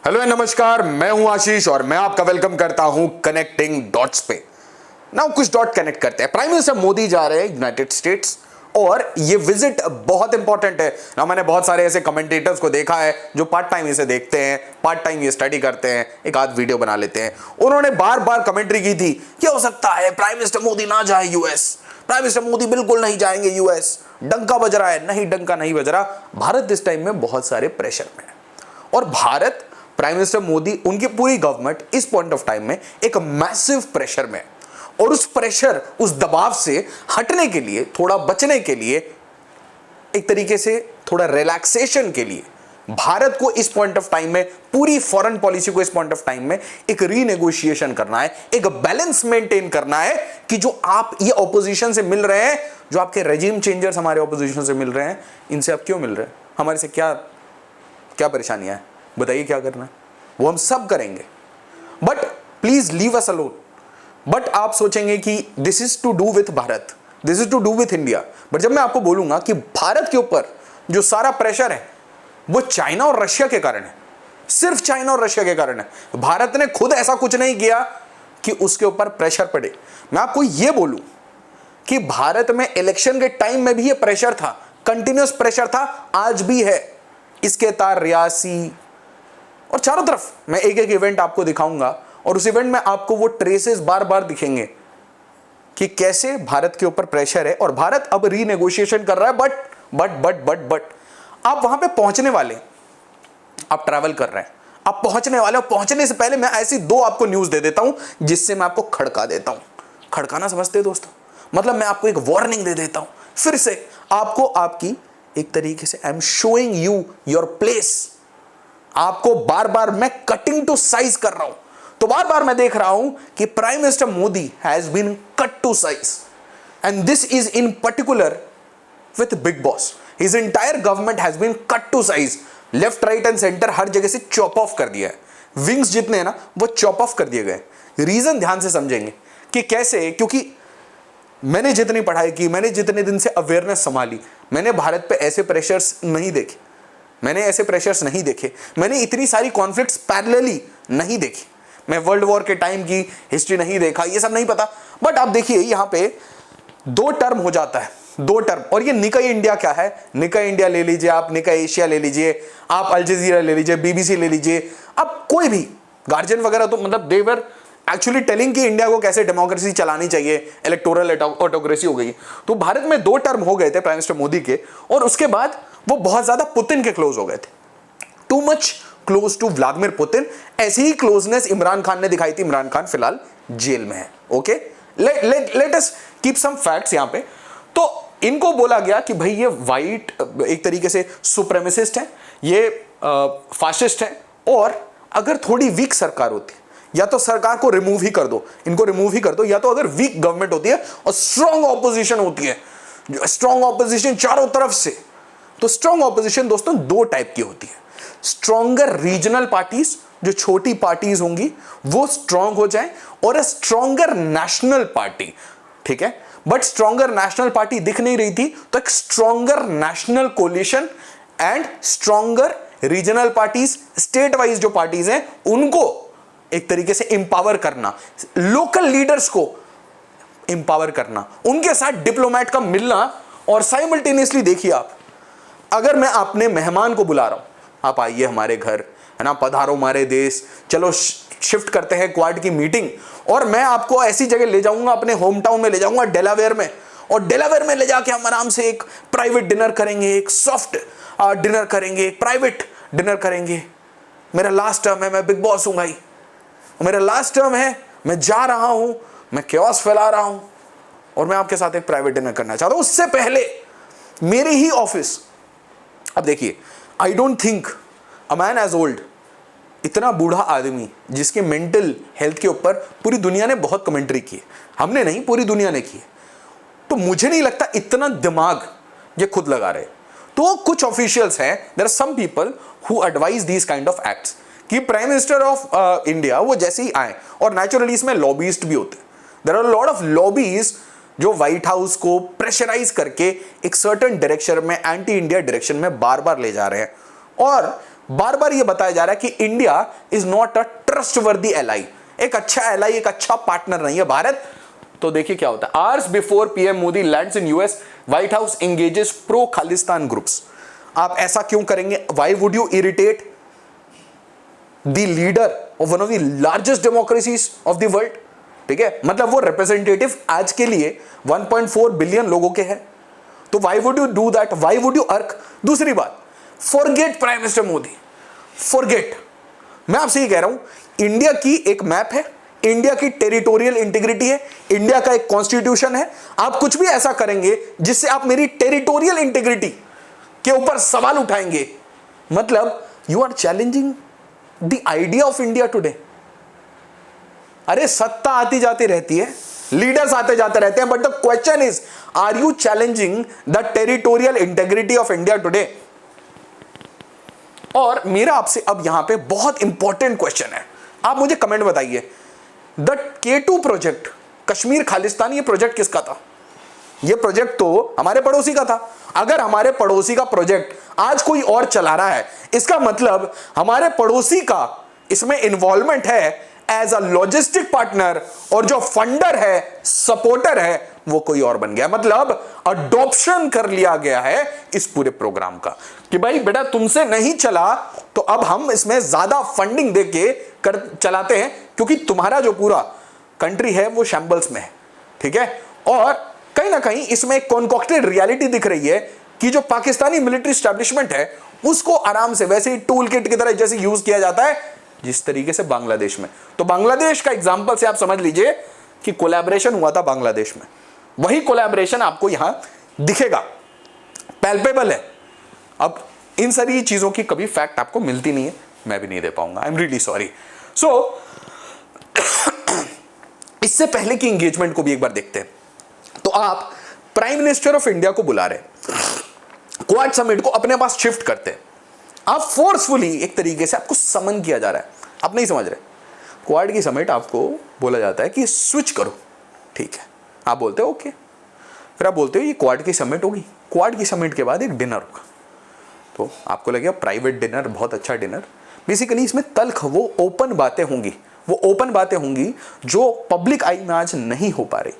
Hello नमस्कार, मैं हूं आशीष और मैं आपका वेलकम करता हूं कनेक्टिंग डॉट्स पे। नाउ कुछ डॉट कनेक्ट करते हैं। प्राइम मिनिस्टर मोदी जा रहे हैं यूनाइटेड स्टेट्स और ये विजिट बहुत इंपॉर्टेंट है ना। मैंने बहुत सारे ऐसे कमेंटेटर्स को देखा है जो पार्ट टाइम इसे देखते हैं, पार्ट टाइम ये स्टडी करते हैं, एक आध वीडियो बना लेते हैं। उन्होंने बार बार कमेंट्री की थी कि हो सकता है प्राइम मिनिस्टर मोदी ना जाए यूएस, प्राइम मिनिस्टर मोदी बिल्कुल नहीं जाएंगे यूएस, डंका बज रहा है। नहीं, डंका नहीं बज रहा। भारत इस टाइम में बहुत सारे प्रेशर में है और भारत, प्राइम मिनिस्टर मोदी, उनकी पूरी गवर्नमेंट इस पॉइंट ऑफ टाइम में एक मैसिव प्रेशर में, और उस प्रेशर, उस दबाव से हटने के लिए, थोड़ा बचने के लिए, एक तरीके से थोड़ा रिलैक्सेशन के लिए भारत को इस पॉइंट ऑफ टाइम में, पूरी फॉरेन पॉलिसी को इस पॉइंट ऑफ टाइम में एक रीनेगोशिएशन करना है, एक बैलेंस मेंटेन करना है कि जो आप ये ऑपोजिशन से मिल रहे हैं, जो आपके रेजिम चेंजर्स हमारे ऑपोजिशन से मिल रहे हैं, इनसे आप क्यों मिल रहे हैं, हमारे से क्या क्या परेशानियां हैं, बताइए क्या करना है, वो हम सब करेंगे। But please leave us alone. But आप सोचेंगे कि this is to do with Bharat, this is to do with India. But जब मैं आपको बोलूंगा कि भारत के ऊपर जो सारा प्रेशर है वो चाइना और रशिया के कारण है, सिर्फ चाइना और रशिया के कारण है। भारत ने खुद ऐसा कुछ नहीं किया कि उसके ऊपर प्रेशर पड़े। मैं आपको यह बोलूं कि भारत में इलेक्शन के टाइम में भी यह प्रेशर था, कंटिन्यूअस प्रेशर था, आज भी है। इसके तार रियासी और चारों तरफ मैं एक एक इवेंट आपको दिखाऊंगा और उस इवेंट में आपको वो ट्रेसेस बार बार दिखेंगे कि कैसे भारत के ऊपर प्रेशर है और भारत अब रीनेगोशिएशन कर रहा है। बट आप वहां पे पहुंचने वाले, आप ट्रैवल कर रहे हैं, आप पहुंचने वाले, और पहुंचने से पहले मैं ऐसी दो आपको न्यूज दे देता हूं जिससे मैं आपको खड़का देता हूं। खड़काना समझते हैं दोस्तों, मतलब मैं आपको एक वार्निंग दे देता हूं, फिर से आपको आपकी एक तरीके से I am showing you your place. आपको बार बार मैं कटिंग टू साइज कर रहा हूं, तो बार बार मैं देख रहा हूं कि prime minister Modi has been cut to size, and this is in particular with big boss. His entire government has been cut to size, left right and centre हर जगह से चॉप ऑफ कर दिया है। विंग्स जितने हैं ना वो चॉप ऑफ कर दिए गए। रीजन ध्यान से समझेंगे कि कैसे, क्योंकि मैंने जितनी पढ़ाई की, मैंने जितने दिन से अवेयरनेस संभाली, मैंने भारत पे ऐसे प्रेशर्स नहीं देखे, मैंने ऐसे प्रेशर्स नहीं देखे, मैंने इतनी सारी कॉन्फ्लिक्ट्स पैरेलली नहीं देखी, मैं वर्ल्ड वॉर के टाइम की हिस्ट्री नहीं देखा, ये सब नहीं पता। बट आप देखिए यहां पे दो टर्म हो जाता है, दो टर्म। और ये निकाय इंडिया क्या है, निकाय इंडिया ले लीजिए आप, निकाय एशिया ले लीजिए आप, अल जजीरा ले लीजिए, बीबीसी ले लीजिए, अब कोई भी गार्जियन वगैरह, तो मतलब देवर एक्चुअली टेलिंग कि इंडिया को कैसे डेमोक्रेसी चलानी चाहिए, इलेक्टोरल ऑटोक्रेसी हो गई। तो भारत में दो टर्म हो गए थे प्राइम मिनिस्टर मोदी के, और उसके बाद वो बहुत ज्यादा पुतिन के क्लोज हो गए थे, too much close to Vladimir Putin. ऐसी ही क्लोजनेस इमरान खान ने दिखाई थी। इमरान खान फिलहाल जेल में है। Okay, let us keep some facts यहां पे। तो इनको बोला गया कि भाई ये वाइट एक तरीके से सुप्रेमेसिस्ट है, ये फाशिस्ट है, और अगर थोड़ी वीक सरकार होती, या तो सरकार को रिमूव ही कर दो, इनको रिमूव ही कर दो, या तो अगर वीक गवर्नमेंट होती है और स्ट्रॉन्ग ऑपोजिशन होती है, स्ट्रॉन्ग ऑपोजिशन चारों तरफ से। तो स्ट्रॉन्ग ऑपोजिशन दोस्तों दो टाइप की होती है। स्ट्रॉन्गर रीजनल पार्टीज, जो छोटी पार्टीज होंगी वो स्ट्रॉन्ग हो जाए, और अ स्ट्रॉन्गर नेशनल पार्टी, ठीक है। बट स्ट्रॉन्गर नेशनल पार्टी दिख नहीं रही थी, तो एक stronger national coalition and stronger regional parties, state wise जो पार्टीज हैं उनको एक तरीके से इंपावर करना, लोकल लीडर्स को इंपावर करना, उनके साथ डिप्लोमेट का मिलना। और साइमल्टेनियसली देखिए आप, अगर मैं अपने मेहमान को बुला रहा हूं, आप आइए हमारे घर, है ना, पधारो हमारे देश, चलो शिफ्ट करते हैं क्वाड की मीटिंग, और मैं आपको ऐसी जगह ले जाऊंगा, अपने होम टाउन में ले जाऊंगा, डेलावेयर में, और डेलावेयर में ले जाके हम आराम से एक प्राइवेट डिनर करेंगे, एक सॉफ्ट डिनर करेंगे, एक प्राइवेट डिनर करेंगे। मेरा लास्ट टर्म है, मैं बिग बॉस हूं भाई, मेरा लास्ट टर्म है, मैं जा रहा हूं, मैं chaos फैला रहा हूं, और मैं आपके साथ एक प्राइवेट डिनर करना चाहता हूं। उससे पहले मेरे ही ऑफिस, अब देखिए, I don't think a man as old, इतना बूढ़ा आदमी जिसके मेंटल हेल्थ के ऊपर पूरी दुनिया ने बहुत कमेंट्री की है, हमने नहीं, पूरी दुनिया ने की है, तो मुझे नहीं लगता इतना दिमाग ये खुद लगा रहे। तो कुछ ऑफिशियल्स हैं, there are some people who advise these kind of acts, कि प्राइम मिनिस्टर ऑफ इंडिया वो जैसे ही आए, और नेचुरली इसमें लॉबीस्ट भी होते हैं, there are lot of lobbies जो व्हाइट हाउस को प्रेशराइज करके एक सर्टेन डायरेक्शन में, एंटी इंडिया डायरेक्शन में बार बार ले जा रहे हैं। और बार बार ये बताया जा रहा है कि India is not a trustworthy ally, एक अच्छा एलाई, एक अच्छा पार्टनर नहीं है भारत। तो देखिए क्या होता है, hours before PM Modi lands in US, white house engages pro Khalistan groups. आप ऐसा क्यों करेंगे? Why would you irritate the leader of one of the largest democracies of the world? ठीक है, मतलब वो रिप्रेजेंटेटिव आज के लिए 1.4 बिलियन लोगों के हैं, तो why would you do that, why would you अर्क? दूसरी बात, forget prime minister Modi, forget. मैं आपसे ये कह रहा हूं, इंडिया की एक मैप है, इंडिया की टेरिटोरियल इंटीग्रिटी है, इंडिया का एक कॉन्स्टिट्यूशन है। आप कुछ भी ऐसा करेंगे जिससे आप मेरी टेरिटोरियल इंटीग्रिटी के ऊपर सवाल उठाएंगे, मतलब you are challenging the idea of India today. अरे सत्ता आती जाती रहती है, लीडर्स आते जाते रहते हैं, but the question is, are you challenging the territorial integrity of India today? और मेरा आपसे अब यहां पे बहुत इंपॉर्टेंट क्वेश्चन है, आप मुझे कमेंट बताइए, the K2 project, Kashmir Khalistan, ये प्रोजेक्ट किसका था? ये प्रोजेक्ट तो हमारे पड़ोसी का था। अगर हमारे पड़ोसी का प्रोजेक्ट आज कोई और चला रहा है, इसका मतलब हमारे पड़ोसी का इसमें इन्वॉल्वमेंट है एज अ लॉजिस्टिक पार्टनर, और जो फंडर है, सपोर्टर है, वो कोई और बन गया। मतलब अडॉप्शन कर लिया गया है इस पूरे प्रोग्राम का कि भाई बेटा तुमसे नहीं चला तो अब हम इसमें ज्यादा फंडिंग देके कर चलाते हैं, क्योंकि तुम्हारा जो पूरा कंट्री है वो शैम्बल्स में है। ठीक है, और कहीं ना कहीं इसमें एक कॉन्कॉक्टेड रियलिटी दिख रही है कि जो पाकिस्तानी मिलिट्री एस्टैब्लिशमेंट है उसको आराम से वैसे ही टूल किट की तरह जैसे यूज किया जाता है जिस तरीके से बांग्लादेश में। तो बांग्लादेश का एग्जांपल से आप समझ लीजिए कि कोलैबोरेशन हुआ था बांग्लादेश में, वही कोलैबोरेशन आपको यहां दिखेगा, पैल्पेबल है। अब इन सारी चीजों की कभी फैक्ट आपको मिलती नहीं है, मैं भी नहीं दे पाऊंगा, आई एम रियली सॉरी। सो इससे पहले की एंगेजमेंट को भी एक बार देखते हैं। तो आप प्राइम मिनिस्टर ऑफ इंडिया को बुला रहे, क्वाड समिट को अपने पास शिफ्ट करते हैं, आप फोर्सफुली एक तरीके से आपको समन किया जा रहा है, आप नहीं समझ रहे। क्वाड की समिट आपको बोला जाता है कि स्विच करो, ठीक है, आप बोलते हो ओके, फिर आप बोलते हो ये क्वाड की समिट होगी, क्वाड की समिट के बाद एक डिनर होगा, तो आपको लगेगा प्राइवेट डिनर, बहुत अच्छा डिनर। बेसिकली इसमें तल्ख वो ओपन बातें होंगी, वो ओपन बातें होंगी जो पब्लिक आई में आज नहीं हो पा रही।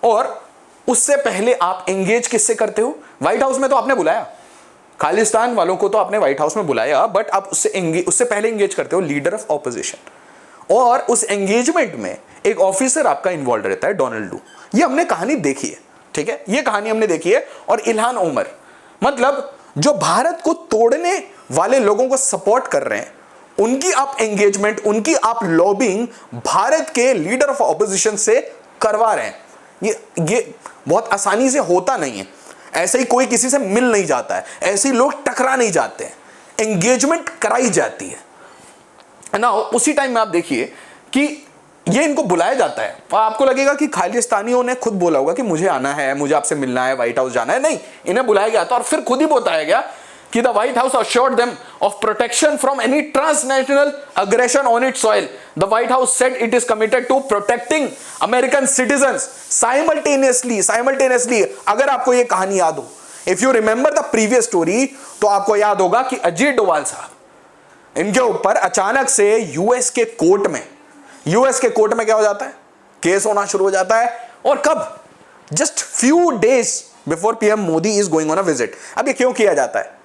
और उससे पहले आप एंगेज किससे करते हो? व्हाइट हाउस में तो आपने बुलाया, खालिस्तान वालों को तो आपने व्हाइट हाउस में बुलाया, बट आप उससे पहले एंगेज करते हो लीडर ऑफ ऑपोजिशन, और उस एंगेजमेंट में एक ऑफिसर आपका इन्वॉल्व रहता है, डोनाल्ड डू। ये हमने कहानी देखी है, ठीक है, ये कहानी हमने देखी है। और इल्हान ओमर, मतलब जो भारत को तोड़ने वाले लोगों को सपोर्ट कर रहे हैं, उनकी आप एंगेजमेंट, उनकी आप लॉबिंग भारत के लीडर ऑफ ऑपोजिशन से करवा रहे हैं। ये बहुत आसानी से होता नहीं है, ऐसे ही कोई किसी से मिल नहीं जाता है, ऐसे ही लोग टकरा नहीं जाते हैं, एंगेजमेंट कराई जाती है ना। उसी टाइम में आप देखिए कि ये इनको बुलाया जाता है, और आपको लगेगा कि खालिस्तानियों ने खुद बोला होगा कि मुझे आना है, मुझे आपसे मिलना है, व्हाइट हाउस जाना है। नहीं, इन्हें बुलाया गया था, और फिर खुद ही बताया गया कि the white house assured them of protection from any transnational aggression on its soil. The White House said it is committed to protecting American citizens simultaneously. अगर आपको ये कहानी याद हो, if you remember the previous story, तो आपको याद होगा कि अजीत डोवाल साहब, इनके ऊपर अचानक से यूएस के कोर्ट में क्या हो जाता है? केस होना शुरू हो जाता है। और कब? Just few days before PM Modi is going on a visit. अब ये क्यों किया जाता है?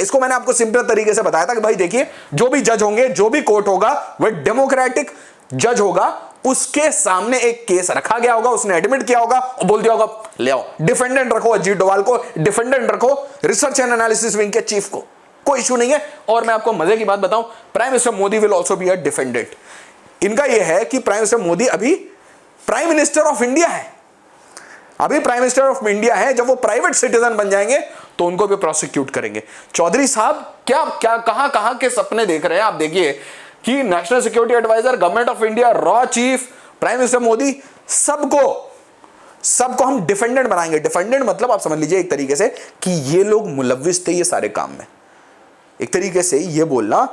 इसको मैंने आपको सिंपल तरीके से बताया था कि भाई देखिए, जो भी जज होंगे, जो भी कोर्ट होगा, वह डेमोक्रेटिक जज होगा, उसके सामने एक केस रखा गया होगा, उसने एडमिट किया होगा और बोल दिया होगा ले आओ डिफेंडेंट रखो, अजीत डोवाल को डिफेंडेंट रखो, रिसर्च एंड एनालिसिस विंग के चीफ को, कोई इशू नहीं है। और मैं आपको मजे की बात बताऊं, prime minister Modi will also be a defendant. इनका यह है कि प्राइम मिनिस्टर मोदी अभी प्राइम मिनिस्टर ऑफ इंडिया है, जब वो प्राइवेट सिटीजन बन जाएंगे तो उनको भी प्रोसिक्यूट करेंगे। चौधरी साहब क्या कहां के सपने देख रहे हैं? आप देखिए कि national security adviser, government of India, रॉ चीफ, प्राइम मिनिस्टर मोदी, सबको हम डिफेंडेंट बनाएंगे। डिफेंडेंट मतलब आप समझ लीजिए एक तरीके से कि ये लोग मुलव्विस थे ये सारे काम में, एक तरीके से ये बोलना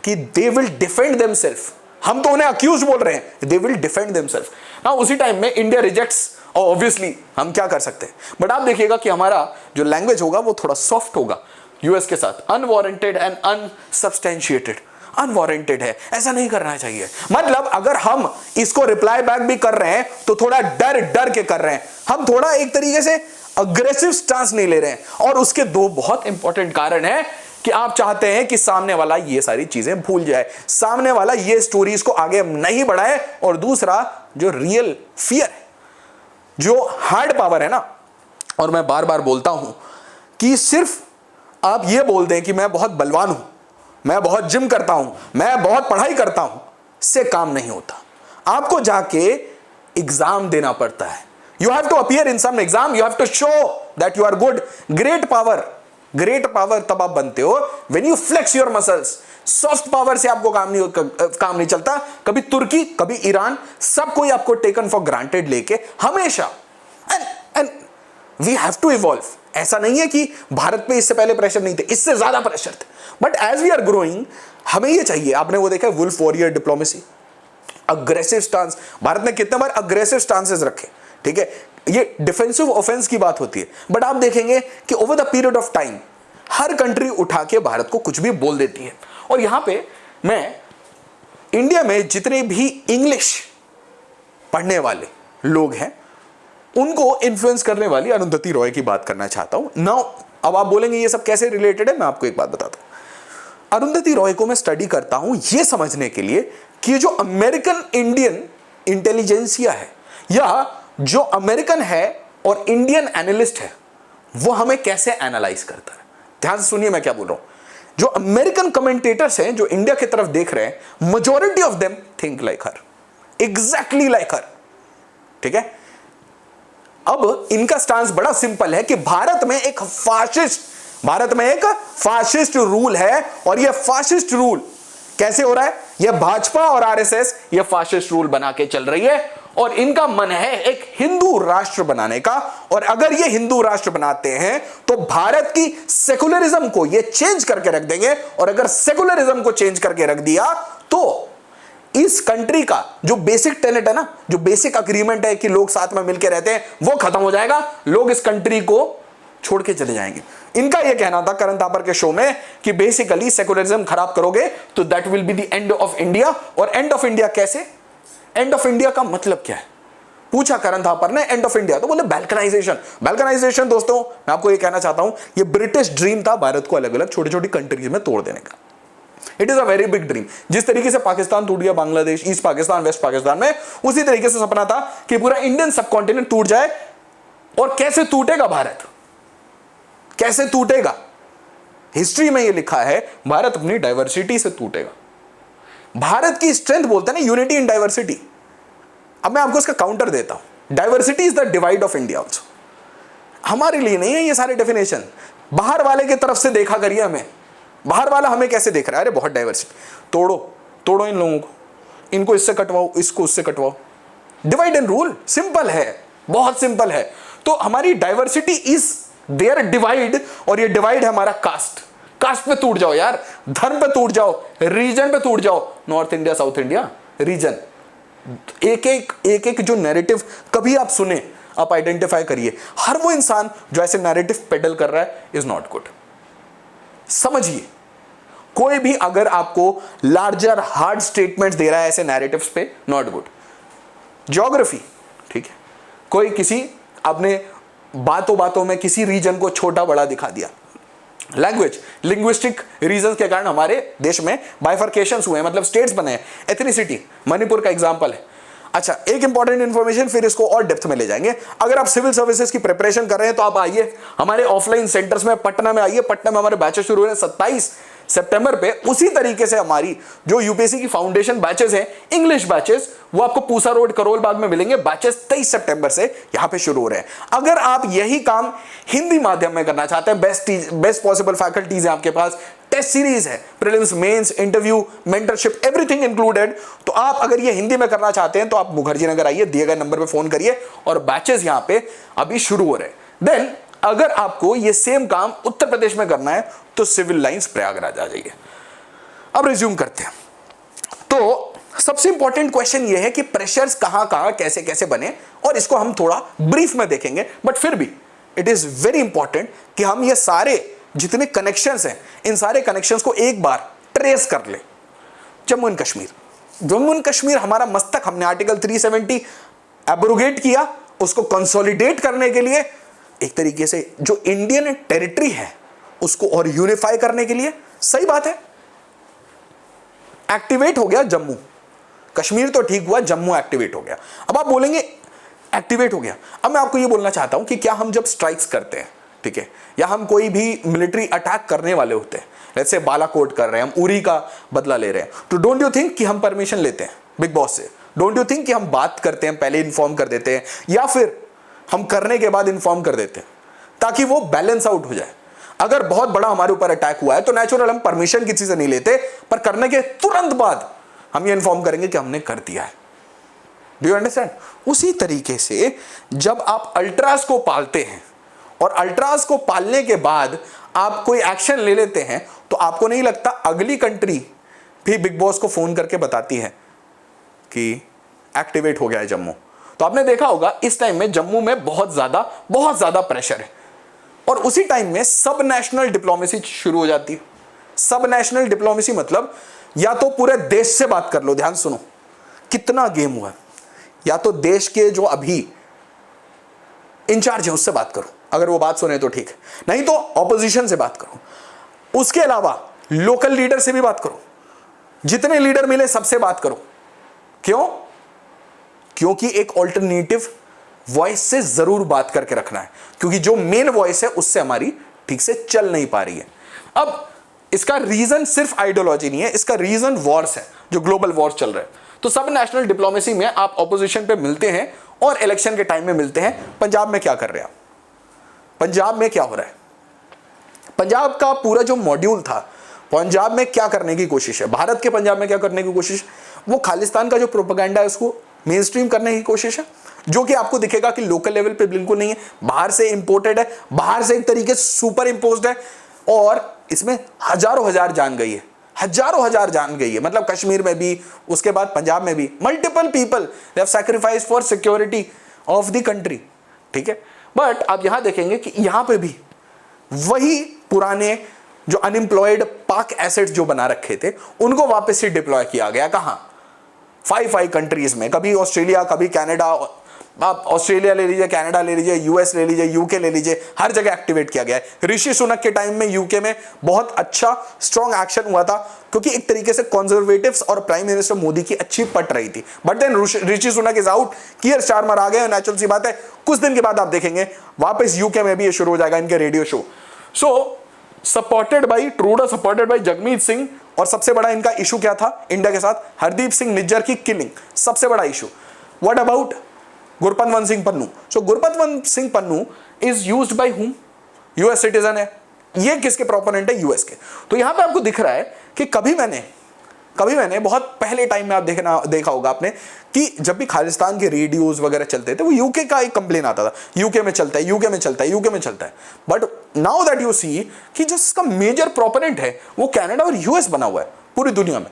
कि दे विल डिफेंड देमसेल्फ। हम तो उन्हें अक्यूज बोल रहे हैं, दे विल डिफेंड देमसेल्फ। ना उसी टाइम में इंडिया रिजेक्ट्स, और ऑब्वियसली हम क्या कर सकते हैं, बट आप देखिएगा कि हमारा जो लैंग्वेज होगा वो थोड़ा सॉफ्ट होगा, यूएस के साथ, अनवारंटेड एंड अनसब्सटेंशिएटेड। अनवारंटेड है, ऐसा नहीं करना चाहिए। मतलब अगर हम इसको रिप्लाई बैक भी कर रहे हैं तो थोड़ा डर डर के कर रहे हैं, हम थोड़ा एक तरीके से अग्रेसिव स्टांस नहीं ले रहे हैं। और उसके दो बहुत इंपॉर्टेंट कारण है कि आप चाहते हैं कि सामने वाला ये सारी चीजें भूल जाए, सामने वाला ये स्टोरीज को आगे नहीं बढ़ाए। और दूसरा जो रियल फियर है, जो हार्ड पावर है ना, और मैं बार बार बोलता हूं कि सिर्फ आप ये बोल दें कि मैं बहुत बलवान हूं, मैं बहुत जिम करता हूं, मैं बहुत पढ़ाई करता हूं, से काम नहीं होता। आपको जाके एग्जाम देना पड़ता है। You have to appear in some exam, you have to show that you are good. Great power तब आप बनते हो when you flex your muscles. Soft power से आपको काम नहीं चलता। कभी तुर्की, कभी ईरान, सब कोई आपको टेकन फॉर ग्रांटेड लेके हमेशा। And we have to evolve. ऐसा नहीं है कि भारत पे इससे पहले प्रेशर नहीं थे, इससे ज्यादा प्रेशर थे, but as we are growing हमें ये चाहिए। आपने वो देखा wolf warrior diplomacy, aggressive stance. Bharat ने कितने बार अग्रेसिव स्टांसेस रखे, ठीक है, ये डिफेंसिव ऑफेंस की बात होती है। बट आप देखेंगे कि over the period of time her country उठा के भारत को कुछ भी बोल देती है। और यहां पे मैं इंडिया में जितने भी इंग्लिश पढ़ने वाले लोग हैं उनको इन्फ्लुएंस करने वाली अरुंधति रॉय की बात करना चाहता हूं। नाउ अब आप बोलेंगे ये सब कैसे रिलेटेड है, मैं आपको एक बात बताता हूं। अरुंधति रॉय को मैं स्टडी करता हूं ये समझने के लिए कि जो अमेरिकन इंडियन इंटेलिजेंसिया है, या जो अमेरिकन है और इंडियन एनालिस्ट है, वो हमें कैसे एनालाइज करता है। ध्यान से सुनिए मैं क्या बोल रहा हूं। जो अमेरिकन कमेंटेटर्स हैं जो इंडिया की तरफ देख रहे हैं, majority of them think like her, exactly like her, ठीक है। अब इनका स्टांस बड़ा सिंपल है कि भारत में एक फाशिस्ट रूल है। और यह फाशिस्ट रूल कैसे हो रहा है, यह भाजपा और आरएसएस यह फाशिस्ट रूल बना के चल रही है। और इनका मन है एक हिंदू राष्ट्र बनाने का। और अगर ये हिंदू राष्ट्र बनाते हैं तो भारत की सेकुलरिज्म को ये चेंज करके रख देंगे। और अगर सेकुलरिज्म को चेंज करके रख दिया तो इस कंट्री का जो बेसिक टेनेट है ना, जो बेसिक अग्रीमेंट है कि लोग साथ में मिलकर रहते हैं, वो खत्म हो जाएगा। लोग इस कंट्री को छोड़ के चले जाएंगे। इनका यह कहना था करण थापर के शो में कि बेसिकली सेकुलरिज्म खराब करोगे तो that will be the end of India. और एंड ऑफ इंडिया कैसे, एंड ऑफ इंडिया का मतलब क्या है पूछा करण थापर ने। एंड ऑफ इंडिया तो बोले बैल्कनाइजेशन। बैल्कनाइजेशन दोस्तों मैं आपको यह कहना चाहता हूं, यह ब्रिटिश ड्रीम था भारत को अलग अलग छोटी छोटी कंट्रीज में तोड़ देने का। It is a very big dream. जिस तरीके से पाकिस्तान टूट गया, बांग्लादेश, ईस्ट पाकिस्तान, वेस्ट पाकिस्तान में, उसी तरीके से सपना था कि पूरा इंडियन सबकॉन्टिनेंट टूट जाए। और कैसे टूटेगा भारत, कैसे टूटेगा, हिस्ट्री में यह लिखा है भारत अपनी डाइवर्सिटी से टूटेगा। भारत की स्ट्रेंथ बोलते हैं ना यूनिटी इन डाइवर्सिटी। अब मैं आपको इसका काउंटर देता हूं, diversity is the divide of India also. हमारे लिए नहीं है ये सारे डेफिनेशन, बाहर वाले की तरफ से देखा करिए हमें। बाहर वाला हमें कैसे देख रहा है, अरे बहुत डाइवर्सिटी, तोड़ो इन लोगों को, इनको इससे कटवाओ, इसको उससे कटवाओ। डिवाइड एंड रूल सिंपल है, बहुत सिंपल है। तो हमारी डाइवर्सिटी इज देयर डिवाइड, और ये डिवाइड है हमारा कास्ट पे टूट जाओ यार, धर्म पे टूट जाओ, रीजन पे टूट जाओ, north India south India region. एक एक जो नैरेटिव कभी आप सुने, आप आइडेंटिफाई करिए। हर वो इंसान जो ऐसे नैरेटिव पेडल कर रहा है इज नॉट गुड। समझिए, कोई भी अगर आपको लार्जर हार्ड स्टेटमेंट्स दे रहा है ऐसे नैरेटिव्स पे, नॉट गुड। ज्योग्राफी, ठीक है, कोई किसी आपने बातों में किसी रीजन को छोटा बड़ा दिखा दिया। लैंग्वेज, लिंग्विस्टिक रीजंस के कारण हमारे देश में बाइफर्केशंस हुए हैं, मतलब स्टेट्स बने हैं। एथनिसिटी, मणिपुर का एग्जांपल है। अच्छा, एक इंपॉर्टेंट इंफॉर्मेशन, फिर इसको और डेप्थ में ले जाएंगे। अगर आप सिविल सर्विसेज की प्रिपरेशन कर रहे हैं तो आप आइए हमारे ऑफलाइन सेंटर्स में, पटना में आइए। पटना में हमारे बैचेस शुरू हो रहे हैं 27 सितंबर पे। उसी तरीके से हमारी जो यूपीएससी की फाउंडेशन बैचेस हैं, इंग्लिश बैचेस, वो आपको पूसा रोड करोल बाग में मिलेंगे। बैचेस 23 सितंबर से यहां पे शुरू हो रहे हैं। अगर आप यही काम हिंदी माध्यम में करना चाहते हैं, बेस्ट पॉसिबल फैकल्टीज है आपके पास, टेस्ट सीरीज है, prelims, mains, interview, mentorship, everything included. तो आप अगर ये हिंदी में करना चाहते हैं तो आप मुखर्जी नगर आइए, दिए गए नंबर पे फोन करिए, और बैचेस यहां पे अभी शुरू हो रहे हैं। देन अगर आपको ये सेम काम उत्तर प्रदेश में करना है तो सिविल लाइंस प्रयागराज आ जाइए। अब रिज्यूम करते हैं। तो सबसे इंपॉर्टेंट क्वेश्चन ये है कि प्रेशर्स कहां कैसे कैसे बने, और इसको हम थोड़ा ब्रीफ में देखेंगे। बट फिर भी इट इज वेरी इंपॉर्टेंट कि हम ये सारे जितने कनेक्शंस हैं, इन सारे कनेक्शंस को एक बार ट्रेस कर ले। जम्मू एंड कश्मीर, जम्मू एंड कश्मीर हमारा मस्तक, हमने आर्टिकल 370 एब्रोगेट किया, उसको कंसोलिडेट करने के लिए, एक तरीके से जो इंडियन टेरिटरी है उसको और यूनिफाई करने के लिए। सही बात है, एक्टिवेट हो गया जम्मू, कश्मीर तो ठीक हुआ, जम्मू एक्टिवेट हो गया। अब आप बोलेंगे एक्टिवेट हो गया, अब मैं आपको ये बोलना चाहता हूं कि क्या हम जब स्ट्राइक्स करते हैं, ठीक है, या हम कोई भी मिलिट्री अटैक करने वाले होते हैं, जैसे बालाकोट कर रहे हैं, हम उरी का बदला ले रहे हैं, तो डोंट यू थिंक कि हम परमिशन लेते हैं बिग बॉस से? डोंट यू थिंक कि हम बात करते हैं, पहले इंफॉर्म कर देते हैं, या फिर हम करने के बाद इंफॉर्म कर देते हैं, ताकि वो बैलेंस आउट हो जाए? अगर बहुत बड़ा हमारे ऊपर अटैक हुआ है तो नेचुरल हम परमिशन किसी से नहीं लेते, पर करने के तुरंत बाद हम ये इंफॉर्म करेंगे कि हमने कर दिया है। Do you understand? उसी तरीके से जब आप अल्ट्रास को पालते हैं और अल्ट्रास को पालने के बाद आप कोई एक्शन ले लेते हैं, तो आपको नहीं लगता अगली कंट्री भी बिग बॉस को फोन करके बताती है कि एक्टिवेट हो गया है जम्मू? तो आपने देखा होगा इस टाइम में जम्मू में बहुत ज्यादा प्रेशर है, और उसी टाइम में सब नेशनल डिप्लोमेसी शुरू हो जाती है। सब नेशनल डिप्लोमेसी मतलब या तो पूरे देश से बात कर लो, ध्यान सुनो कितना गेम हुआ, या तो देश के जो अभी इंचार्ज है उससे बात करो, अगर वो बात सुने तो ठीक है, नहीं तो ऑपोजिशन से बात करो, उसके अलावा लोकल लीडर से भी बात करो, जितने लीडर मिले सबसे बात करो। क्यों? क्योंकि एक ऑल्टरनेटिव वॉइस से जरूर बात करके रखना है, क्योंकि जो मेन वॉइस है उससे हमारी ठीक से चल नहीं पा रही है। अब इसका रीजन सिर्फ आइडियोलॉजी नहीं है, इसका रीजन वॉर्स है, जो ग्लोबल वॉर्स चल रहे हैं। तो सब नेशनल डिप्लोमेसी में आप ऑपोजिशन पे मिलते हैं और इलेक्शन के टाइम में मिलते हैं। पंजाब में क्या कर रहे हैं आप? पंजाब में क्या हो रहा है? पंजाब का पूरा जो मॉड्यूल था, पंजाब में क्या करने की कोशिश है, भारत के पंजाब में क्या करने की कोशिश, वो खालिस्तान का जो प्रोपेगेंडा है उसको मेन स्ट्रीम करने की कोशिश है, जो कि आपको दिखेगा कि लोकल लेवल पे बिल्कुल नहीं है, बाहर से इंपोर्टेड है, बाहर से एक तरीके से सुपर इंपोज्ड है, और इसमें हजारों हजार जान गई है, हजारों हजार जान गई है। मतलब कश्मीर में भी, उसके बाद पंजाब में भी multiple people they have sacrificed for security of the country, ठीक है। बट आप यहां देखेंगे कि यहां पे भी वही पुराने जो अनएम्प्लॉयड पाक एसेट्स जो बना रखे थे उनको वापस से डिप्लॉय किया गया। कहां? 5 कंट्रीज में, कभी ऑस्ट्रेलिया, कभी कनाडा, आप ऑस्ट्रेलिया ले लीजिए, कनाडा ले लीजिए, यूएस ले लीजिए, यूके ले लीजिए, हर जगह एक्टिवेट किया गया है। ऋषि सुनक के टाइम में यूके में बहुत अच्छा स्ट्रॉन्ग एक्शन हुआ था, क्योंकि एक तरीके से कंजर्वेटिव्स और प्राइम मिनिस्टर मोदी की अच्छी पट रही थी। But then Rishi Sunak is out, Keir Starmer आ गए, नेचुरल सी बात है, कुछ दिन के बाद आप देखेंगे वापस यूके में भी ये शुरू हो जाएगा इनके radio show. So supported by Trudeau, supported by Jagmeet Singh, और सबसे बड़ा इनका इशू क्या था इंडिया के साथ? हरदीप सिंह निज्जर की किलिंग, सबसे बड़ा issue. What about Gurpatwant Singh Pannu? So Gurpatwant Singh Pannu is used by whom? US citizen है, ये किसके प्रोपोनेंट है? यूएस के। तो यहां पे आपको दिख रहा है कि कभी मैंने बहुत पहले टाइम में आप देखा होगा आपने कि जब भी खालिस्तान के रेडियोज वगैरह चलते थे वो यूके का एक कंप्लेन आता था, यूके में चलता है, यूके में चलता है, यूके में चलता है। But now that you see कि जिसका मेजर प्रोपोनेंट है वो कनाडा और यूएस बना हुआ है पूरी दुनिया में।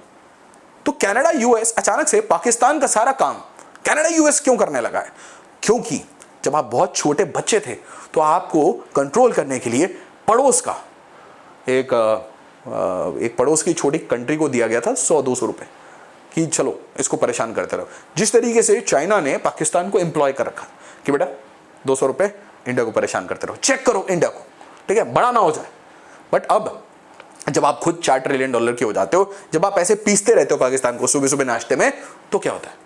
तो कनाडा यूएस अचानक से पाकिस्तान का सारा काम कनाडा यूएस क्यों करने लगा है? क्योंकि जब आप बहुत छोटे बच्चे थे तो आपको कंट्रोल करने के लिए पड़ोस का एक पड़ोस की छोटी कंट्री को दिया गया था 100-200 रुपए कि चलो इसको परेशान करते रहो। जिस तरीके से चाइना ने पाकिस्तान को एम्प्लॉय कर रखा कि बेटा 200 रुपए इंडिया को परेशान करते रहो, चेक करो इंडिया को, ठीक है, बड़ा ना हो जाए। बट अब जब आप खुद $4 ट्रिलियन के हो जाते हो, जब आप ऐसे पीसते रहते हो पाकिस्तान को सुबह सुबह नाश्ते में, तो क्या होता है?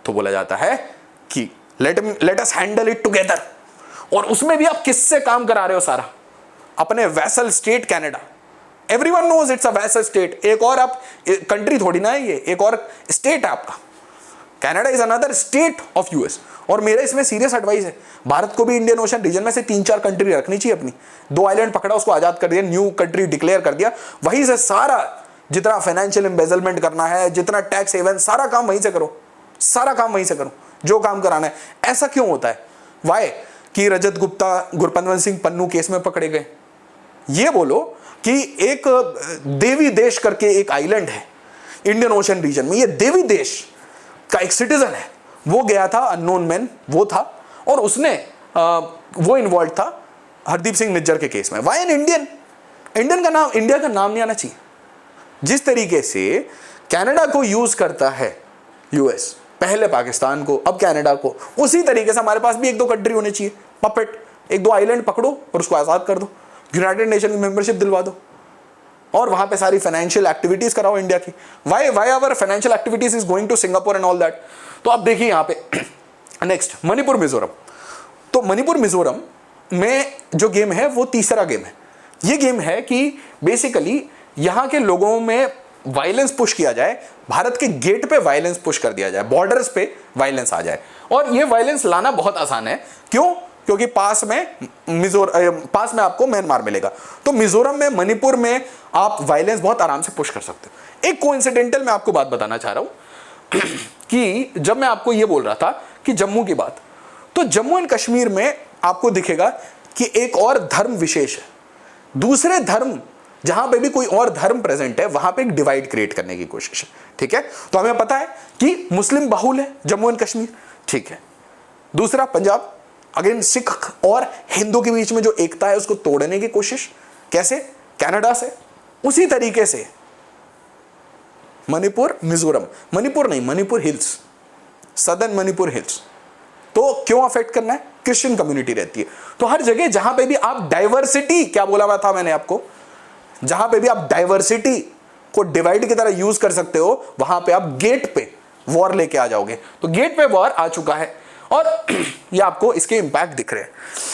तो बोला जाता है कि let us handle it together. और उसमें भी आप किससे काम करा रहे हो? सारा अपने vassal state Canada. Everyone knows it's a vassal state. एक और आप कंट्री थोड़ी ना है, ये एक और स्टेट है आपका। Canada is another state of US. और मेरा इसमें सीरियस एडवाइस है, भारत को भी इंडियन ओशन रीजन में से 3-4 कंट्री रखनी चाहिए अपनी। 2 आइलैंड पकड़ा, उसको आजाद कर दिया, न्यू कंट्री डिक्लेयर कर दिया, वहीं से सारा जितना फाइनेंशियल एम्बेजलमेंट करना है, जितना टैक्स हेवन, सारा काम वहीं से करो, सारा काम वहीं से करो, जो काम कराना है। ऐसा क्यों होता है? वाई कि रजत गुप्ता गुरपतवंत सिंह पन्नू केस में पकड़े गए? ये बोलो कि एक देवी देश करके एक आइलैंड है इंडियन ओशन रीजन में, ये देवी देश का एक सिटीजन है, वो गया था, अननोन मैन वो था, और उसने वो इन्वॉल्व था हरदीप सिंह निज्जर के केस में। वाई एन इंडियन इंडिया का नाम नहीं आना चाहिए। जिस तरीके से कनाडा को यूज करता है यूएस, पहले पाकिस्तान को, अब कनाडा को, उसी तरीके से हमारे पास भी एक दो कंट्री होने चाहिए, पपेट, एक दो आइलैंड पकड़ो और उसको आजाद कर दो, यूनाइटेड नेशन की मेंबरशिप दिलवा दो और वहां पे सारी फाइनेंशियल एक्टिविटीज कराओ इंडिया की। Why our financial activities is going to Singapore and all that. तो अब देखिए यहां पे नेक्स्ट मणिपुर मिजोरम। तो मणिपुर मिजोरम में जो गेम है वो तीसरा गेम है। ये गेम है कि बेसिकली यहां के लोगों में वायलेंस पुश किया जाए, भारत के गेट पे वायलेंस पुश कर दिया जाए, बॉर्डर्स पे वायलेंस आ जाए। और ये वायलेंस लाना बहुत आसान है। क्यों? क्योंकि पास में आपको म्यांमार मिलेगा। तो मिजोरम में, मणिपुर में आप वायलेंस बहुत आराम से पुश कर सकते हो। एक कोइंसिडेंटल मैं आपको बात बताना चाह रहा हूं कि जब मैं आपको ये बोल रहा था कि जम्मू की बात, तो जम्मू एंड कश्मीर में आपको दिखेगा कि एक और धर्म विशेष है। दूसरे धर्म, जहां पे भी कोई और धर्म प्रेजेंट है, वहां पे एक डिवाइड क्रिएट करने की कोशिश है। ठीक है, तो हमें पता है कि मुस्लिम बहुल है जम्मू एंड कश्मीर। ठीक है, दूसरा पंजाब, अगेन सिख और हिंदू के बीच में जो एकता है उसको तोड़ने की कोशिश। कैसे? कनाडा से। उसी तरीके से मणिपुर, मिजोरम, मणिपुर नहीं, Manipur hills, southern Manipur hills. तो क्यों अफेक्ट करना है? क्रिश्चियन कम्युनिटी रहती है। तो हर जगह जहां पे भी आप डाइवर्सिटी, क्या बोला हुआ था मैंने आपको, जहां पे भी आप डाइवर्सिटी को डिवाइड की तरह यूज कर सकते हो, वहां पे आप गेट पे वॉर लेके आ जाओगे। तो गेट पे वॉर आ चुका है और ये आपको इसके इंपैक्ट दिख रहे हैं।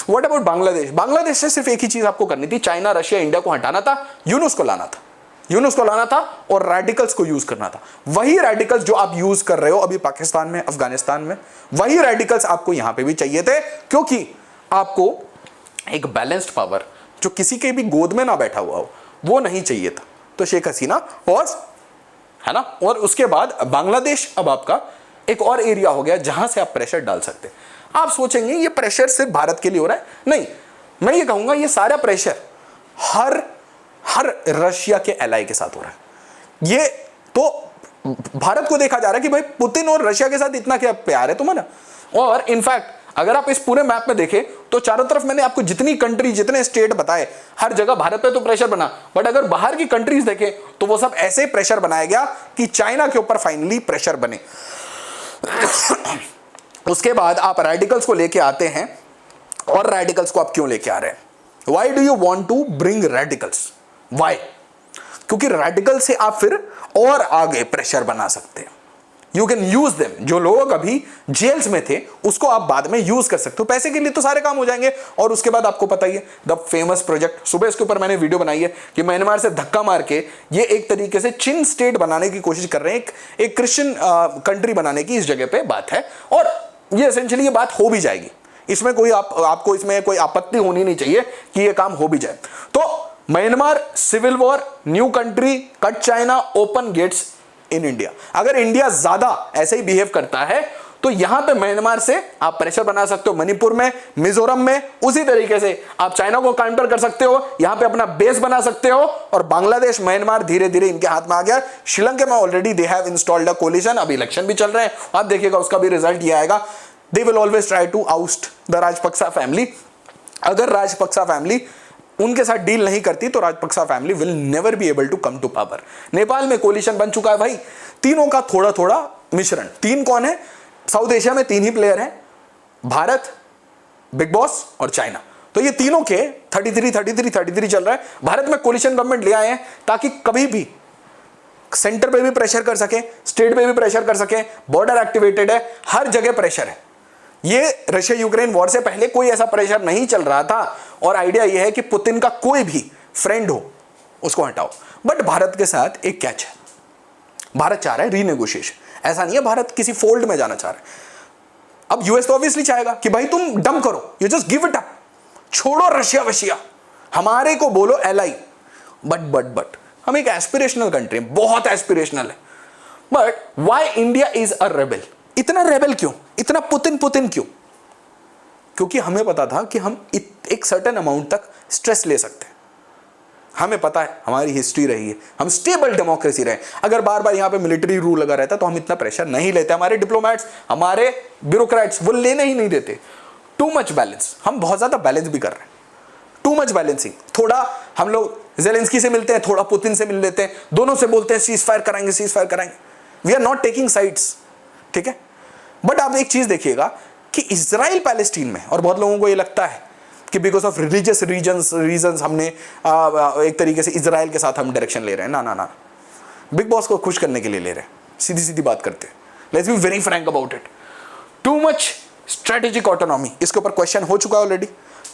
What about Bangladesh? बांग्लादेश से सिर्फ एक ही चीज आपको करनी थी, चाइना, रशिया, इंडिया को हटाना था, यूनुस को लाना था और रेडिकल्स को यूज करना था। वही रेडिकल्स जो आप यूज कर रहे हो अभी पाकिस्तान में, अफगानिस्तान में, वही रेडिकल्स आपको यहां पे भी चाहिए थे, क्योंकि आपको एक बैलेंस्ड पावर जो किसी के भी गोद में ना बैठा हुआ हो वो नहीं चाहिए था। तो शेख हसीना पॉज, है ना। और उसके बाद बांग्लादेश अब आपका एक और एरिया हो गया जहां से आप प्रेशर डाल सकते हैं। आप सोचेंगे ये प्रेशर सिर्फ भारत के लिए हो रहा है, नहीं, मैं ये कहूंगा ये सारा प्रेशर हर रशिया के एलाई के साथ हो रहा है। ये तो भारत को देखा जा रहा है कि भाई पुतिन और रशिया के साथ इतना क्या प्यार है तुम्हारा। और इनफैक्ट अगर आप इस पूरे मैप में देखें तो चारों तरफ मैंने आपको जितनी कंट्री, जितने स्टेट बताए, हर जगह भारत पे तो प्रेशर बना, बट अगर बाहर की कंट्रीज देखें तो वो सब ऐसे प्रेशर बनाया गया कि चाइना के ऊपर फाइनली प्रेशर बने। उसके बाद आप रेडिकल्स को लेके आते हैं। और रेडिकल्स को आप क्यों लेके आ रहे हैं? Why do you want to bring radicals? Why? क्योंकि रेडिकल से आप फिर और आगे प्रेशर बना सकते हैं। You can use them. जो लोग अभी जेल्स में थे उसको आप बाद में यूज कर सकते हो, पैसे के लिए तो सारे काम हो जाएंगे। और उसके बाद आपको पता ही है द फेमस प्रोजेक्ट, सुबह इसके ऊपर मैंने वीडियो बनाई है कि म्यांमार से धक्का मार के ये एक तरीके से चिन स्टेट बनाने की कोशिश कर रहे हैं, एक क्रिश्चियन कंट्री बनाने की इस जगह पे बात है। और ये एसेंशियली ये बात हो भी जाएगी, इसमें कोई आपको इसमें कोई आपत्ति होनी नहीं चाहिए कि ये काम हो भी जाए। तो Myanmar, civil war, new country, cut China, open gates in India. अगर इंडिया ज्यादा ऐसे ही बिहेव करता है तो यहां पे म्यांमार से आप प्रेशर बना सकते हो, मणिपुर में, मिजोरम में, उसी तरीके से आप चाइना को काउंटर कर सकते हो, यहां पे अपना बेस बना सकते हो। और बांग्लादेश, म्यांमार धीरे धीरे इनके हाथ में आ गया। श्रीलंका में already they have installed a collision, अभी इलेक्शन भी चल रहे हैं, आप देखिएगा उसका भी रिजल्ट ये आएगा। They will always try to oust the Rajapaksa family. अगर राजपक्सा फैमिली उनके साथ डील नहीं करती तो Rajapaksa family will never be able to come to power. Nepal में कोलिशन बन चुका है भाई, तीनों का थोड़ा थोड़ा मिश्रण। तीन कौन है? साउथ एशिया में तीन ही प्लेयर हैं, भारत, बिग बॉस और चाइना। तो ये तीनों के 33 चल रहा है। भारत में कोलिशन गवर्नमेंट ले आए हैं ताकि कभी भी सेंटर पे भी प्रेशर कर सके, स्टेट पे भी प्रेशर कर सके, बॉर्डर एक्टिवेटेड है, हर जगह प्रेशर है। ये रशिया यूक्रेन वॉर से पहले कोई ऐसा प्रेशर नहीं चल रहा था। और आइडिया यह है कि पुतिन का कोई भी फ्रेंड हो उसको हटाओ। बट भारत के साथ एक कैच है, भारत चाह रहा है रीनेगोशिएशन। ऐसा नहीं है भारत किसी फोल्ड में जाना चाह रहा है। अब यूएस तो ऑब्वियसली चाहेगा कि भाई तुम डम करो, you just give it up, छोड़ो रशिया वशिया, हमारे को बोलो एलाई। बट हम एक एस्पिरेशनल कंट्री, बहुत एस्पिरेशनल है। But why India is a rebel? इतना रेबल क्यों, इतना पुतिन क्यों? क्योंकि हमें पता था कि हम एक सर्टेन अमाउंट तक स्ट्रेस ले सकते हैं। हमें पता है, हमारी हिस्ट्री रही है, हम स्टेबल डेमोक्रेसी रहे। अगर बार बार यहां पे मिलिट्री रूल लगा रहता तो हम इतना प्रेशर नहीं लेते। हमारे डिप्लोमेट्स, हमारे ब्यूरोक्रेट्स वो लेने ही नहीं देते। टू मच बैलेंस, हम बहुत ज्यादा बैलेंस भी कर रहे हैं। Too much balancing. थोड़ा हम लोग ज़ेलेंस्की से मिलते हैं, थोड़ा पुतिन से मिल लेते हैं, दोनों से बोलते हैं सीज फायर कराएंगे, सीज फायर कराएंगे। We are not taking sides, ठीक है। बट आप एक चीज देखिएगा कि इजराइल पैलेस्टीन में, और बहुत लोगों को ये लगता है कि बिकॉज ऑफ रिलीजियस रीजंस हमने एक तरीके से इजराइल के साथ हम डायरेक्शन ले रहे हैं। ना ना ना, बिग बॉस को खुश करने के लिए ले रहे हैं, सीधी सीधी बात करते हैं। Let's be very Frank about it. Too much strategic autonomy, इसके ऊपर क्वेश्चन हो चुका है ऑलरेडी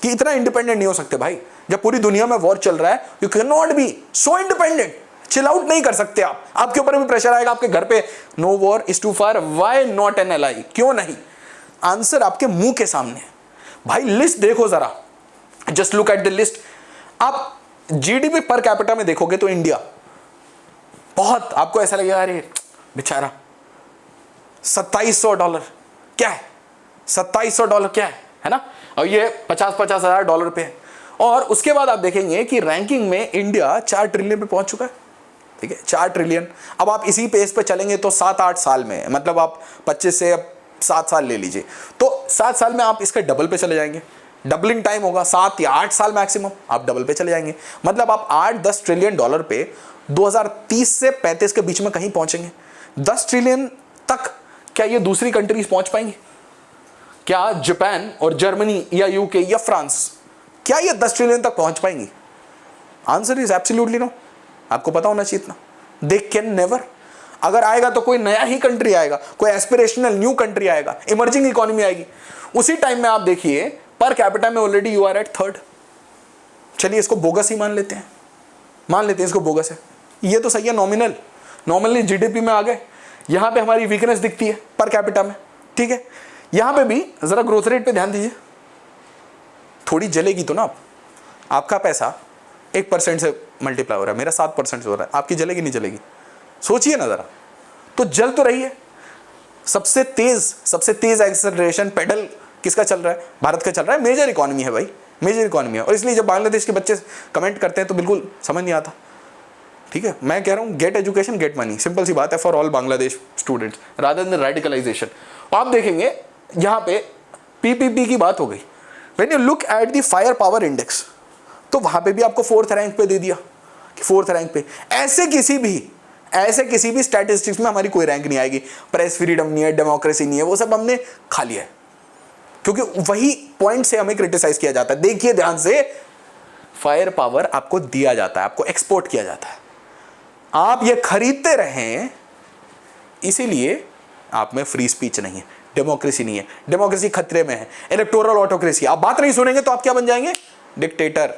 कि इतना इंडिपेंडेंट नहीं हो सकते भाई। जब पूरी दुनिया में वॉर चल रहा है, you can not be so independent, chill out नहीं कर सकते आप। आपके ऊपर भी प्रेशर आएगा, आपके घर पे no war is too far, why not an ally, क्यों नहीं? आंसर आपके मुंह के सामने भाई। लिस्ट देखो जरा, just look at the list. आप जीडीपी पर कैपिटा में देखोगे तो इंडिया बहुत, आपको ऐसा लगेगा अरे बेचारा $2700 क्या है, $2700 क्या है ना? और ये 50-50 हजार डॉलर पे है। और उसके बाद आप देखेंगे कि रैंकिंग में इंडिया 4 ट्रिलियन पे पहुंच चुका है, ठीक है, 4 ट्रिलियन। अब आप इसी पेस पे चलेंगे तो 7-8 साल में, मतलब आप 25 से 7 साल ले लीजिए, तो 7 साल में आप इसके डबल पे चले जाएंगे। डबलिंग टाइम होगा 7 या 8 साल मैक्सिमम, आप डबल पे चले जाएंगे। मतलब आप 8-10 ट्रिलियन डॉलर पे 2030 से 35 के बीच में कहीं पहुंचेंगे। 10 ट्रिलियन तक क्या ये दूसरी कंट्रीज पहुंच पाएंगी? क्या जापान और जर्मनी या यूके या फ्रांस, क्या ये 10 ट्रिलियन तक पहुंच पाएंगी? Answer is absolutely no. आपको पता होना चाहिए इतना, दे कैन नेवर। अगर आएगा तो कोई नया ही कंट्री आएगा, कोई एस्पिरेशनल न्यू कंट्री आएगा, इमर्जिंग इकोनॉमी आएगी। उसी टाइम में आप देखिए पर कैपिटा में already you are eight 3rd। चलिए इसको बोगस ही मान लेते हैं, इसको बोगस है। ये तो सही है, नॉमिनली जीडीपी में आ गए। यहां पे हमारी वीकनेस दिखती है पर कैपिटा में, ठीक है। यहां पे भी जरा ग्रोथ रेट पे ध्यान दीजिए, थोड़ी जलेगी तो ना आपका पैसा 1% से मल्टीप्लाई हो रहा है, मेरा 7% से हो रहा है, आपकी जलेगी नहीं जलेगी? सोचिए ना जरा, तो जल तो रही है। सबसे तेज एक्सेलरेशन पेडल किसका चल रहा है? भारत का चल रहा है। मेजर इकोनॉमी है भाई, मेजर इकोनॉमी है। और इसलिए जब बांग्लादेश के बच्चे कमेंट करते हैं तो बिल्कुल समझ नहीं आता, ठीक है। मैं कह रहा हूं get education get money, simple सी बात है for all Bangladesh students rather than radicalisation. आप देखेंगे यहां पे पीपीपी की बात हो गई। When you look at the fire power index, तो वहां पे भी आपको 4th रैंक पे दे दिया कि 4th रैंक पे। ऐसे किसी भी स्टैटिस्टिक्स में हमारी कोई रैंक नहीं आएगी। प्रेस फ्रीडम नहीं है, डेमोक्रेसी नहीं है, वो सब हमने खा लिया है, क्योंकि वही पॉइंट से हमें क्रिटिसाइज किया जाता है। देखिए ध्यान से, फायर पावर आपको दिया जाता है, आपको एक्सपोर्ट किया जाता है, आप ये खरीदते रहें, इसीलिए आप में फ्री स्पीच नहीं है, डेमोक्रेसी नहीं है, डेमोक्रेसी खतरे में है, इलेक्टोरल ऑटोक्रेसी। आप बात नहीं सुनेंगे तो आप क्या बन जाएंगे? डिक्टेटर।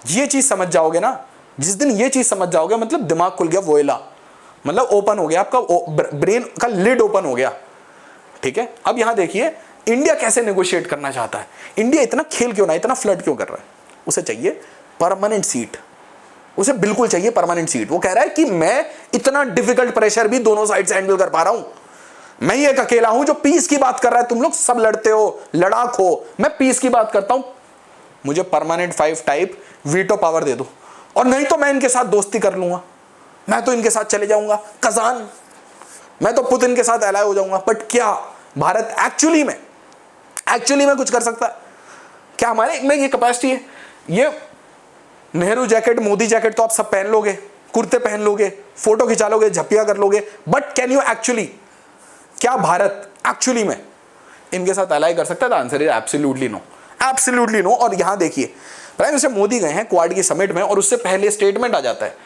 ये चीज समझ जाओगे ना, जिस दिन ये चीज समझ जाओगे, मतलब दिमाग खुल गया, वोयला, मतलब ओपन हो गया, आपका ब्रेन का लिड ओपन हो गया, ठीक है। अब यहां देखिए इंडिया कैसे नेगोशिएट करना चाहता है। इंडिया इतना खेल क्यों ना, इतना फ्लर्ट क्यों कर रहा है? उसे चाहिए परमानेंट सीट, उसे बिल्कुल चाहिए परमानेंट सीट। वो कह रहा है कि मैं इतना डिफिकल्ट प्रेशर भी दोनों साइड से हैंडल कर पा रहा हूं, मैं ही एक अकेला हूं जो पीस की बात कर रहा है। तुम लोग सब लड़ते हो, लड़ाक हो, मैं पीस की बात करता हूं। मुझे परमानेंट 5 टाइप वीटो पावर दे दो, और नहीं तो मैं इनके साथ दोस्ती कर लूंगा, मैं तो इनके साथ चले जाऊंगा कजान, मैं तो पुतिन के साथ एलाय हो जाऊंगा। बट क्या भारत एक्चुअली में कुछ कर सकता है? क्या हमारे में ये कैपेसिटी है? ये नेहरू जैकेट, मोदी जैकेट तो आप सब पहन लोगे, कुर्ते पहन लोगे, फोटो खिंचा लोगे, झपिया कर लोगे, बट कैन यू एक्चुअली, क्या भारत एक्चुअली में इनके साथ अलाइ कर सकता है? Answer is absolutely no, absolutely no. और यहां देखिए प्राइम मिनिस्टर मोदी गए हैं क्वाड की समिट में, और उससे पहले स्टेटमेंट आ जाता है,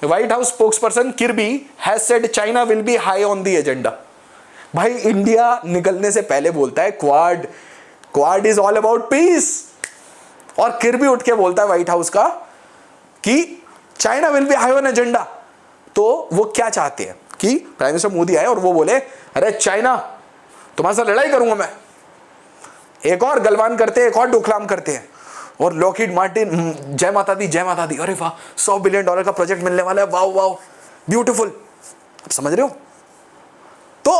white house spokesperson किर्बी has said China will be high on the agenda. भाई इंडिया निकलने से पहले बोलता है quad is all about piece, और किर्बी उठ के बोलता है व्हाइट हाउस का कि China will be high on agenda. तो वो क्या चाहते हैं कि प्राइम मिनिस्टर मोदी आए और वो बोले अरे चाइना तुम्हारे साथ लड़ाई करूंगा मैं, एक और गलवान करते हैं, एक और डोकलाम करते हैं, और लॉकहीड मार्टिन जय माता दी, अरे वाह $100 बिलियन का प्रोजेक्ट मिलने वाला है, वाओ वाओ ब्यूटीफुल। आप समझ रहे हो? तो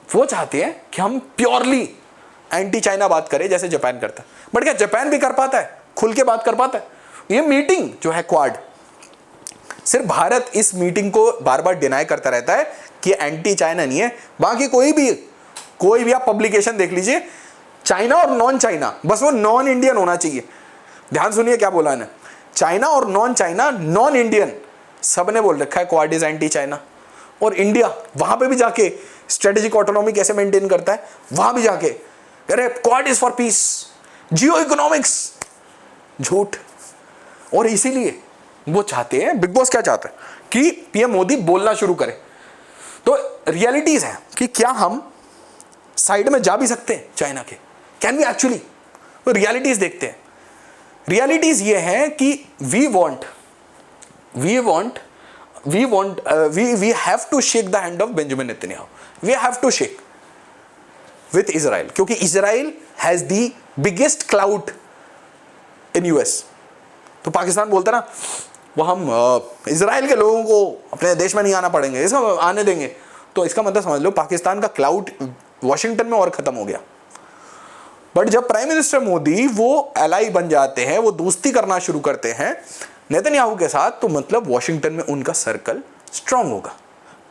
वो चाहते हैं कि हम प्योरली एंटी चाइना बात करें जैसे जापान करता है। बट क्या जापान भी कर पाता है, खुल के बात कर पाता है? ये मीटिंग जो है क्वाड, सिर्फ भारत इस मीटिंग को बार बार डिनाई करता रहता है कि एंटी चाइना नहीं है। बाकी कोई भी आप पब्लिकेशन देख लीजिए, चाइना और नॉन चाइना, बस वो नॉन इंडियन होना चाहिए। ध्यान सुनिए क्या बोला है, चाइना और नॉन चाइना, नॉन इंडियन सबने बोल रखा है क्वाड इज एंटी चाइना। और इंडिया वहां पे भी जाके स्ट्रेटेजिक ऑटोनॉमी कैसे मेंटेन करता है, वहां भी जाके अरे quad is for piece, Jio economics, झूठ। और इसीलिए वो चाहते हैं, बिग बॉस क्या चाहता है कि पीएम मोदी बोलना शुरू करे। तो रियलिटीज है कि क्या हम साइड में जा भी सकते हैं चाइना के, कैन वी एक्चुअली। तो रियलिटीज देखते हैं। रियलिटीज ये है कि we have to shake the hand of Benjamin Netanyahu, we have to shake with Israel, क्योंकि Israel has the biggest clout in US. तो पाकिस्तान बोलता ना वो हम इजराइल के लोगों को अपने देश में नहीं आना पड़ेंगे, इसका आने देंगे, तो इसका मतलब समझ लो पाकिस्तान का क्लाउड वॉशिंगटन में और खत्म हो गया। बट जब प्राइम मिनिस्टर मोदी वो एलाई बन जाते हैं, वो दोस्ती करना शुरू करते हैं नेतन्याहू के साथ, तो मतलब वॉशिंगटन में उनका सर्कल स्ट्रांग होगा,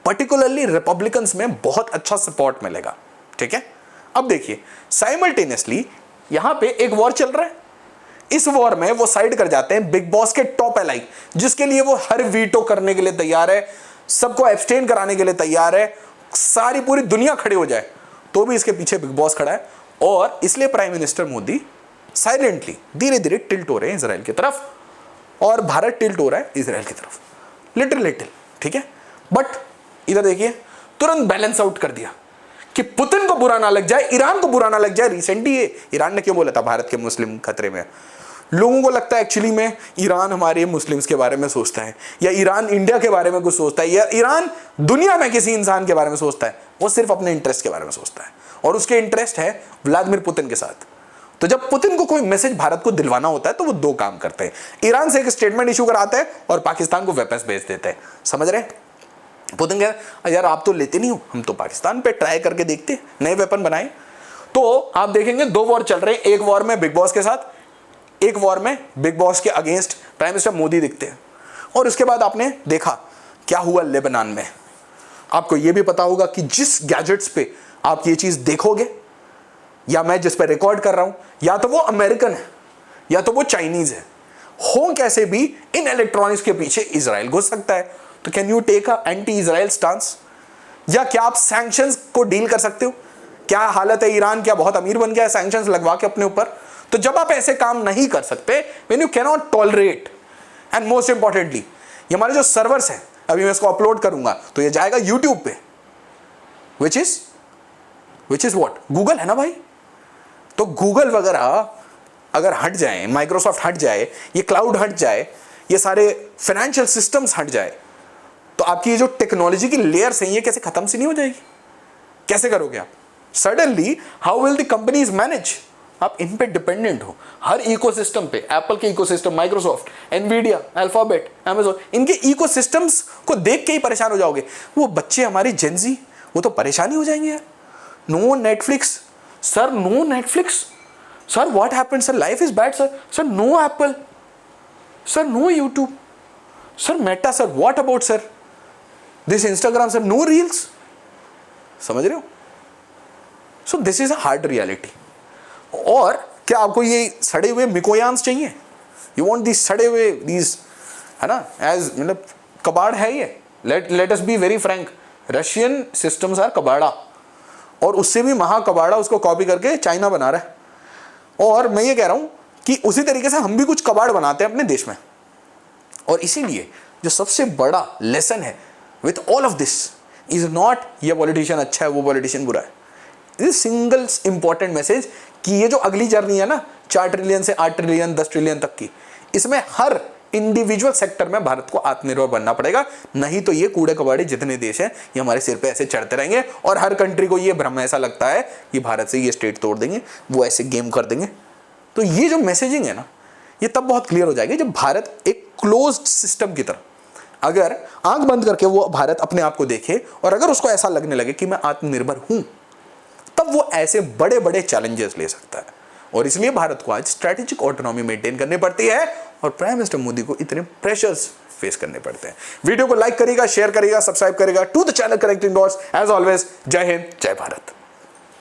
पर्टिकुलरली रिपब्लिकन्स में बहुत अच्छा सपोर्ट मिलेगा। ठीक है, अब देखिए साइमल्टेनियसली यहां पे एक वॉर चल रहा है, इस वॉर में वो साइड कर जाते हैं बिग बॉस के टॉप एलाई, जिसके लिए वो हर वीटो करने के लिए तैयार है, सबको एब्सटेन कराने के लिए तैयार है, सारी पूरी दुनिया खड़ी हो जाए तो भी इसके पीछे बिग बॉस खड़ा है। और इसलिए प्राइम मिनिस्टर मोदी साइलेंटली धीरे धीरे टिल्ट हो रहे हैं इजराइल की तरफ, और भारत टिल्ट हो रहा है इजराइल की तरफ, लिटिल। ठीक है, बट इधर देखिए तुरंत बैलेंस आउट कर दिया कि पुतिन को बुरा ना लग जाए, ईरान को बुरा ना लग जाए। रिसेंटली ईरान ने क्यों बोला था भारत के मुस्लिम खतरे में, लोगों को लगता है एक्चुअली में ईरान हमारे मुस्लिम्स के बारे में सोचता है, या ईरान इंडिया के बारे में कुछ सोचता है, या ईरान दुनिया में किसी इंसान के बारे में सोचता है। वो सिर्फ अपने इंटरेस्ट के बारे में सोचता है, और उसके इंटरेस्ट है व्लादिमीर पुतिन के साथ। तो जब पुतिन को कोई मैसेज भारत को दिलवाना होता है तो वो दो काम करते हैं, ईरान से एक स्टेटमेंट इशू कराते हैं और पाकिस्तान को वेपन्स भेज देते हैं। समझ रहे हैं? पुतिन कह यार आप तो लेते नहीं हो, हम तो पाकिस्तान पे ट्राई करके देखते हैं, नए वेपन बनाए। तो आप देखेंगे दो वॉर चल रहे हैं, एक वॉर में बिग बॉस के साथ, एक वॉर में बिग बॉस के अगेंस्ट प्राइम मिनिस्टर मोदी दिखते हैं। और उसके बाद आपने देखा क्या हुआ लेबनान में। आपको यह भी पता होगा कि जिस गैजेट्स पे आप ये चीज देखोगे, या मैं जिस पे रिकॉर्ड कर रहा हूं, या तो वो अमेरिकन है या तो वो चाइनीज है, हो कैसे भी इन इलेक्ट्रॉनिक्स के पीछे इजराइल घुस सकता है। तो can you take a anti Israel stance, या क्या आप सैंक्शंस को डील कर सकते हो? क्या हालत है ईरान, क्या बहुत अमीर बन गया है सैंक्शंस लगवा के अपने ऊपर? तो जब आप ऐसे काम नहीं कर सकते, when you can not tolerate, and most importantly ये हमारे जो सर्वर्स हैं, अभी मैं इसको अपलोड करूंगा तो ये जाएगा यूट्यूब पे, विच इज व्हाट गूगल है ना भाई। तो गूगल वगैरह अगर हट जाए, माइक्रोसॉफ्ट हट जाए, ये क्लाउड हट जाए, ये सारे फाइनेंशियल सिस्टम्स हट जाए, तो आपकी ये जो टेक्नोलॉजी की लेयर्स हैं ये कैसे खत्म सी नहीं हो जाएगी? कैसे करोगे आप? Suddenly how will the companies manage? आप इन पे डिपेंडेंट हो, हर इकोसिस्टम पे, एप्पल के ecosystem, Microsoft, Nvidia, alphabet, Amazon, इनके इकोसिस्टम्स को देख के ही परेशान हो जाओगे। वो बच्चे हमारे जेनजी, वो तो परेशान ही हो जाएंगे यार। No Netflix sir, no Netflix sir, what happened sir, life is bad sir, sir no Apple sir, no YouTube sir, Meta sir, what about sir this Instagram sir, no reels. समझ रहे हो? So this is a hard reality. और क्या आपको ये सड़े हुए मिकोयान्स चाहिए? यू वांट दीज सड़े हुए, दीज, है ना, एज मतलब कबाड़ है ये। Let us be very frank, Russian systems are कबाड़ा, और उससे भी महा कबाड़ा उसको कॉपी करके चाइना बना रहा है। और मैं ये कह रहा हूं कि उसी तरीके से हम भी कुछ कबाड़ बनाते हैं अपने देश में। और इसीलिए जो सबसे बड़ा लेसन है with all of this is not ये पॉलिटिशियन अच्छा है, वो पॉलिटिशियन बुरा है। दिस सिंगल इंपॉर्टेंट मैसेज कि ये जो अगली जर्नी है ना 4 ट्रिलियन से 8 ट्रिलियन 10 ट्रिलियन तक की, इसमें हर इंडिविजुअल सेक्टर में भारत को आत्मनिर्भर बनना पड़ेगा। नहीं तो ये कूड़े कबाड़े जितने देश हैं ये हमारे सिर पे ऐसे चढ़ते रहेंगे, और हर कंट्री को ये भ्रम ऐसा लगता है कि भारत से ये स्टेट तोड़ देंगे, वो ऐसे गेम कर देंगे। तो ये जो मैसेजिंग है ना, ये तब बहुत क्लियर हो जाएगी जब भारत एक क्लोज्ड सिस्टम की तरह, अगर आंख बंद करके वो भारत अपने आप को देखे, और अगर उसको ऐसा लगने लगे कि मैं आत्मनिर्भर हूं, तब वो ऐसे बड़े बड़े चैलेंजेस ले सकता है। और इसलिए भारत को आज स्ट्रैटेजिक ऑटोनॉमी मेंटेन करनी पड़ती है, और प्राइम मिनिस्टर मोदी को इतने प्रेशर्स फेस करने पड़ते हैं। वीडियो को लाइक करिएगा, शेयर करिएगा, सब्सक्राइब करिएगा to the channel connecting dots. As always, Jai Hind, जय भारत।